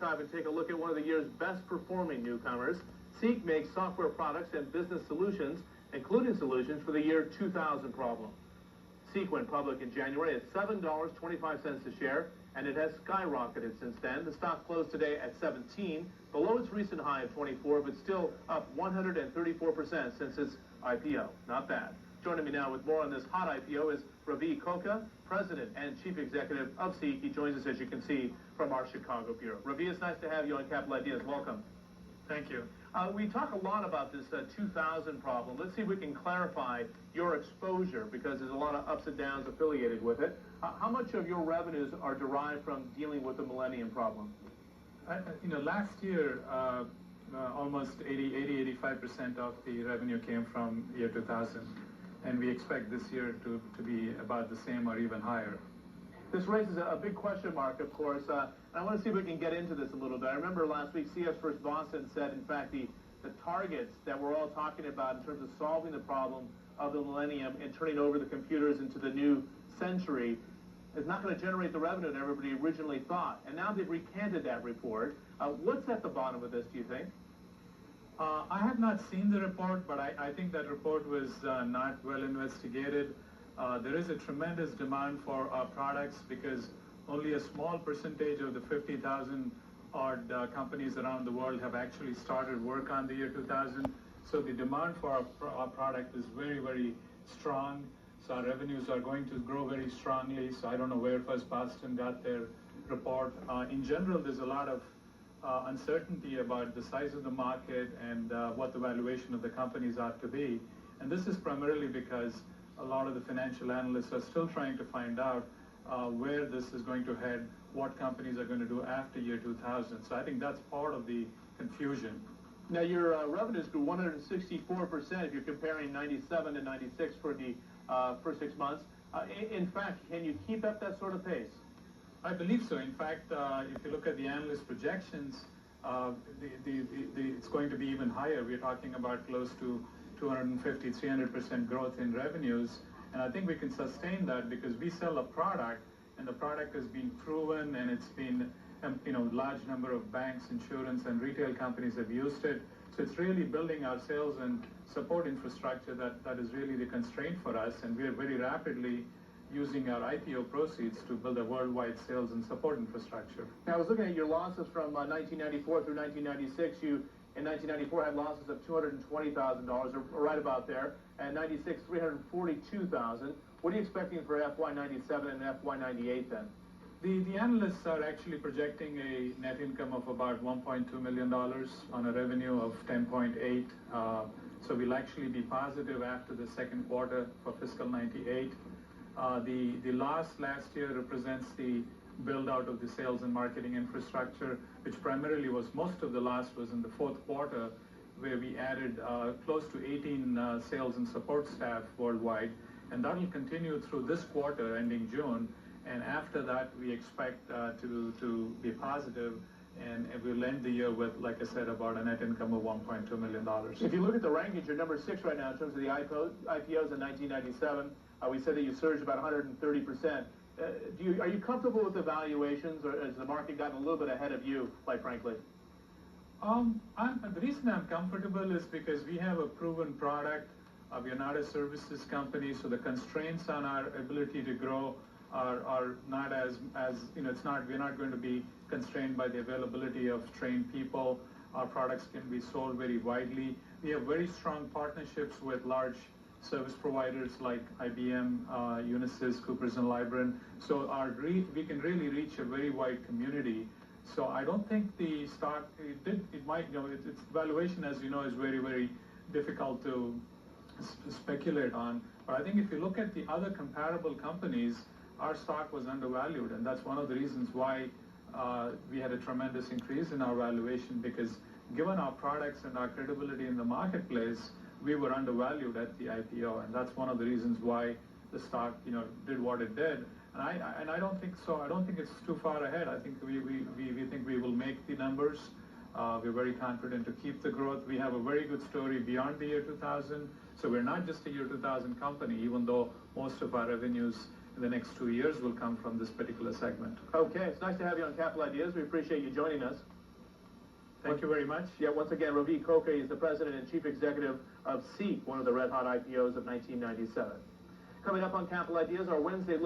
Time and take a look at one of the year's best performing newcomers. Seek makes software products and business solutions, including solutions for the year 2000 problem. Seek went public in January at $7.25 a share, and it has skyrocketed since then. The stock closed today at 17, below its recent high of 24, but still up 134% since its IPO. Not bad. Joining me now with more on this hot IPO is Ravi Kokka, President and Chief Executive of Seek. He joins us, as you can see, from our Chicago bureau. Ravi, it's nice to have you on Capital Ideas. Welcome. Thank you. We talk a lot about this 2000 problem. Let's see if we can clarify your exposure, because there's a lot of ups and downs affiliated with it. How much of your revenues are derived from dealing with the millennium problem? Last year, almost 85% of the revenue came from year 2000. And we expect this year to be about the same or even higher. This raises a big question mark, of course. I want to see if we can get into this a little bit. I remember last week CS First Boston said, in fact, the targets that we're all talking about in terms of solving the problem of the millennium and turning over the computers into the new century is not going to generate the revenue that everybody originally thought. And now they've recanted that report. What's at the bottom of this, do you think? I have not seen the report, but I think that report was not well investigated. There is a tremendous demand for our products because only a small percentage of the 50,000 odd companies around the world have actually started work on the year 2000. So the demand for our product is very, very strong. So our revenues are going to grow very strongly. So I don't know where First Boston got their report. In general, there's a lot of uncertainty about the size of the market and what the valuation of the companies ought to be. And this is primarily because a lot of the financial analysts are still trying to find out where this is going to head, what companies are going to do after year 2000. So I think that's part of the confusion. Now, your revenues grew 164% if you're comparing 97 to 96 for the first 6 months. In fact, can you keep up that sort of pace? I believe so. In fact, if you look at the analyst projections, it's going to be even higher. We're talking about close to 250, 300% growth in revenues. And I think we can sustain that because we sell a product, and the product has been proven, and it's been, large number of banks, insurance, and retail companies have used it. So it's really building our sales and support infrastructure that is really the constraint for us. And we are very rapidly using our IPO proceeds to build a worldwide sales and support infrastructure. Now, I was looking at your losses from 1994 through 1996. You, in 1994, had losses of $220,000, or right about there, and 96, $342,000. What are you expecting for FY97 and FY98 then? The analysts are actually projecting a net income of about $1.2 million on a revenue of 10.8. So we'll actually be positive after the second quarter for fiscal 98. The loss last year represents the build out of the sales and marketing infrastructure, which primarily was, most of the loss was in the fourth quarter, where we added close to 18 sales and support staff worldwide. And that will continue through this quarter ending June. And after that, we expect to be positive, and we'll end the year with, like I said, about a net income of $1.2 million. If you look at the rankings, you're number 6 right now in terms of the IPOs in 1997. We said that you surged about 130%. Are you comfortable with the valuations, or has the market gotten a little bit ahead of you, quite frankly? The reason I'm comfortable is because we have a proven product. We are not a services company, so the constraints on our ability to grow are not as we're not going to be constrained by the availability of trained people. Our products can be sold very widely. We have very strong partnerships with large service providers like IBM, Unisys, Coopers & Lybrand. So we can really reach a very wide community. So I don't think the stock, its valuation, as you know, is very, very difficult to speculate on. But I think if you look at the other comparable companies, our stock was undervalued. And that's one of the reasons why we had a tremendous increase in our valuation, because given our products and our credibility in the marketplace, we were undervalued at the IPO, and that's one of the reasons why the stock, did what it did. And I don't think so. I don't think it's too far ahead. I think we think we will make the numbers. We're very confident to keep the growth. We have a very good story beyond the year 2000. So we're not just a year 2000 company, even though most of our revenues in the next 2 years will come from this particular segment. Okay, it's nice to have you on Capital Ideas. We appreciate you joining us. Thank you very much. Yeah, once again, Ravi Kokre is the president and chief executive of Seek, one of the red-hot IPOs of 1997. Coming up on Capital Ideas, our Wednesday